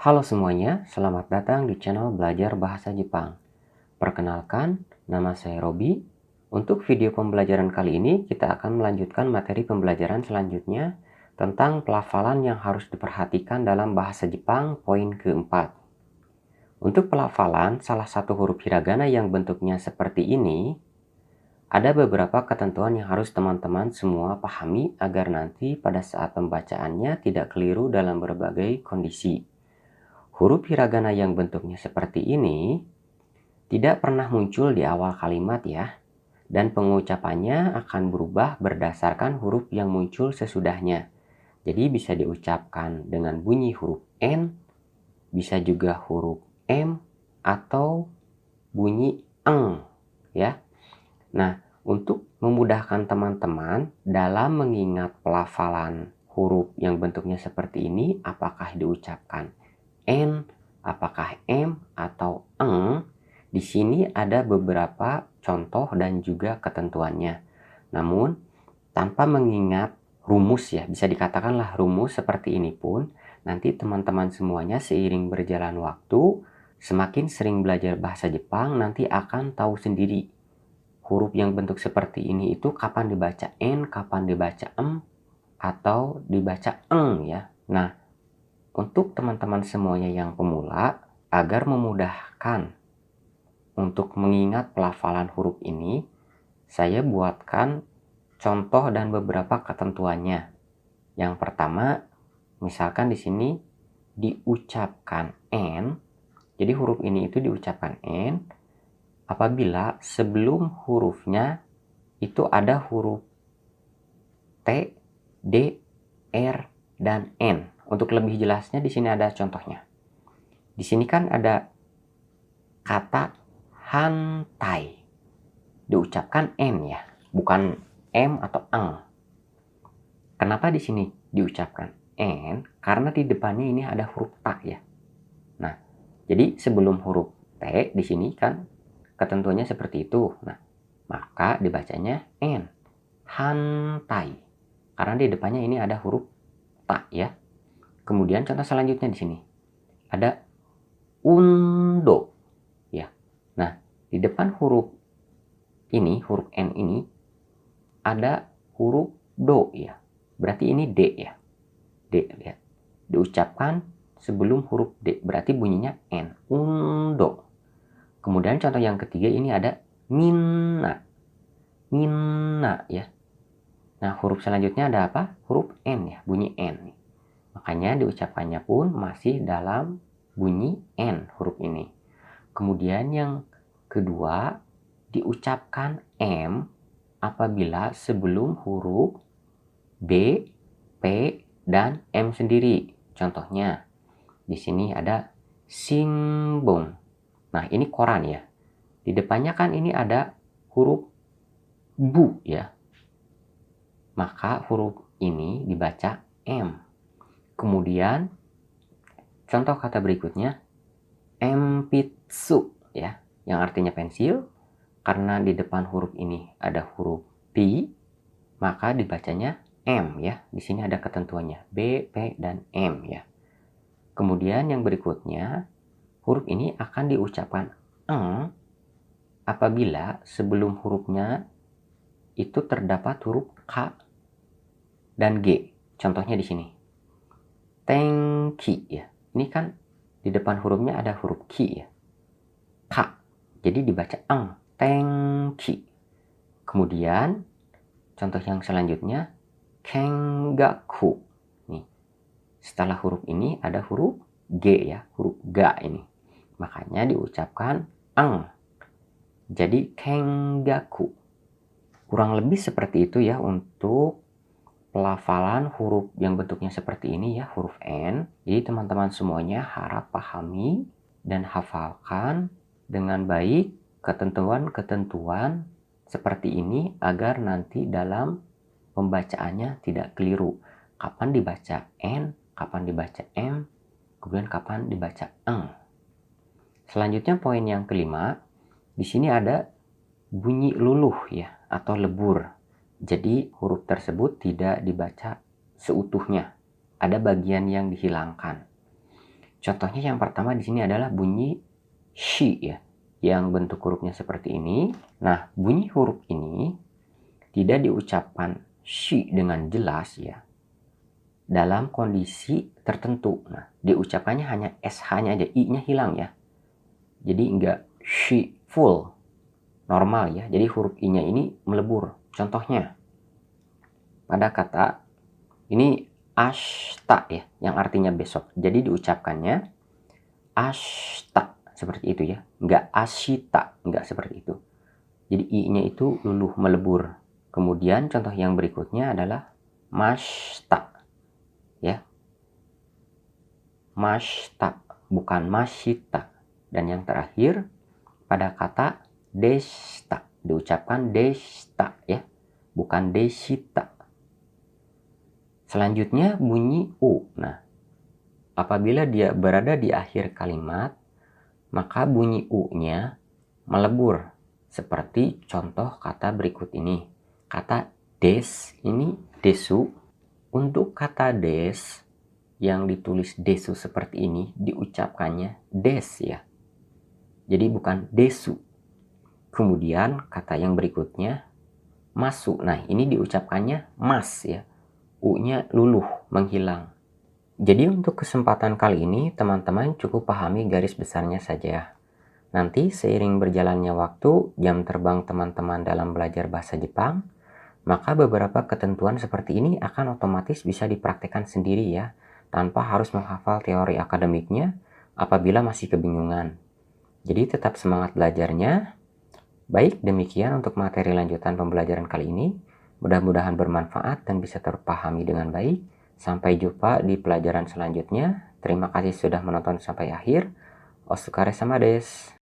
Halo semuanya, selamat datang di channel Belajar Bahasa Jepang. Perkenalkan, nama saya Robi. Untuk video pembelajaran kali ini, kita akan melanjutkan materi pembelajaran selanjutnya tentang pelafalan yang harus diperhatikan dalam bahasa Jepang poin keempat. Untuk pelafalan, salah satu huruf hiragana yang bentuknya seperti ini, ada beberapa ketentuan yang harus teman-teman semua pahami agar nanti pada saat pembacaannya tidak keliru dalam berbagai kondisi. Huruf hiragana yang bentuknya seperti ini tidak pernah muncul di awal kalimat ya, dan pengucapannya akan berubah berdasarkan huruf yang muncul sesudahnya. Jadi bisa diucapkan dengan bunyi huruf N, bisa juga huruf M, atau bunyi eng ya. Nah, untuk memudahkan teman-teman dalam mengingat pelafalan huruf yang bentuknya seperti ini, apakah diucapkan N, apakah M, atau eng, di sini ada beberapa contoh dan juga ketentuannya. Namun, tanpa mengingat rumus ya, bisa dikatakanlah rumus seperti ini pun, nanti teman-teman semuanya seiring berjalan waktu, semakin sering belajar bahasa Jepang, nanti akan tahu sendiri huruf yang bentuk seperti ini itu kapan dibaca N, kapan dibaca M, atau dibaca eng ya. Nah, untuk teman-teman semuanya yang pemula, agar memudahkan untuk mengingat pelafalan huruf ini, saya buatkan contoh dan beberapa ketentuannya. Yang pertama, misalkan di sini diucapkan N, jadi huruf ini itu diucapkan N, apabila sebelum hurufnya itu ada huruf T, D, R, dan N. Untuk lebih jelasnya di sini ada contohnya. Di sini kan ada kata hantai. Diucapkan N ya, bukan M atau eng. Kenapa di sini diucapkan N? Karena di depannya ini ada huruf ta ya. Nah, jadi sebelum huruf T di sini kan ketentuannya seperti itu. Nah, maka dibacanya N. Hantai. Karena di depannya ini ada huruf ta ya. Kemudian contoh selanjutnya di sini ada undo ya. Nah, di depan huruf ini, huruf N ini ada huruf do ya. Berarti ini D ya. D lihat. Diucapkan sebelum huruf D, berarti bunyinya N. Undo. Kemudian contoh yang ketiga ini ada minna. Minna ya. Nah, huruf selanjutnya ada apa? Huruf N ya, bunyi N. Makanya diucapkannya pun masih dalam bunyi N huruf ini. Kemudian yang kedua, diucapkan M apabila sebelum huruf B, P, dan M sendiri. Contohnya, di sini ada simbong. Nah, ini koran ya. Di depannya kan ini ada huruf bu ya. Maka huruf ini dibaca M. Kemudian contoh kata berikutnya empitsu ya, yang artinya pensil. Karena di depan huruf ini ada huruf P, maka dibacanya M ya. Di sini ada ketentuannya B, P, dan M ya. Kemudian yang berikutnya, huruf ini akan diucapkan eng apabila sebelum hurufnya itu terdapat huruf K dan G. Contohnya di sini. Tenki ya. Ini kan di depan hurufnya ada huruf Ki ya. K. Jadi dibaca eng. Tenki. Kemudian contoh yang selanjutnya kengaku. Nih. Setelah huruf ini ada huruf G ya, huruf ga ini. Makanya diucapkan eng. Jadi kengaku. Kurang lebih seperti itu ya untuk pelafalan huruf yang bentuknya seperti ini ya, huruf N. Jadi teman-teman semuanya harap pahami dan hafalkan dengan baik ketentuan-ketentuan seperti ini agar nanti dalam pembacaannya tidak keliru. Kapan dibaca N, kapan dibaca M, kemudian kapan dibaca eng. Selanjutnya poin yang kelima, di sini ada bunyi luluh ya atau lebur. Jadi huruf tersebut tidak dibaca seutuhnya. Ada bagian yang dihilangkan. Contohnya yang pertama di sini adalah bunyi shi ya, yang bentuk hurufnya seperti ini. Nah, bunyi huruf ini tidak diucapkan shi dengan jelas ya, dalam kondisi tertentu. Nah, diucapkannya hanya SH-nya aja, I-nya hilang ya. Jadi enggak shi full, normal ya. Jadi huruf I-nya ini melebur. Contohnya, pada kata ini ashta ya, yang artinya besok. Jadi diucapkannya ashta, seperti itu ya. Enggak ashita, enggak seperti itu. Jadi I-nya itu luluh, melebur. Kemudian contoh yang berikutnya adalah mashta ya. Mashta, bukan mashita. Dan yang terakhir pada kata deshta, diucapkan deshta ya, bukan deshita. Selanjutnya bunyi U. Nah, apabila dia berada di akhir kalimat, maka bunyi U-nya melebur. Seperti contoh kata berikut ini. Kata des, ini desu. Untuk kata des, yang ditulis desu seperti ini, diucapkannya des ya. Jadi bukan desu. Kemudian kata yang berikutnya, masu. Nah, ini diucapkannya mas ya. U-nya luluh, menghilang. Jadi untuk kesempatan kali ini, teman-teman cukup pahami garis besarnya saja. Nanti seiring berjalannya waktu, jam terbang teman-teman dalam belajar bahasa Jepang, maka beberapa ketentuan seperti ini akan otomatis bisa dipraktikkan sendiri ya, tanpa harus menghafal teori akademiknya apabila masih kebingungan. Jadi tetap semangat belajarnya. Baik, demikian untuk materi lanjutan pembelajaran kali ini. Mudah-mudahan bermanfaat dan bisa terpahami dengan baik. Sampai jumpa di pelajaran selanjutnya. Terima kasih sudah menonton sampai akhir. Otsukare sama desu.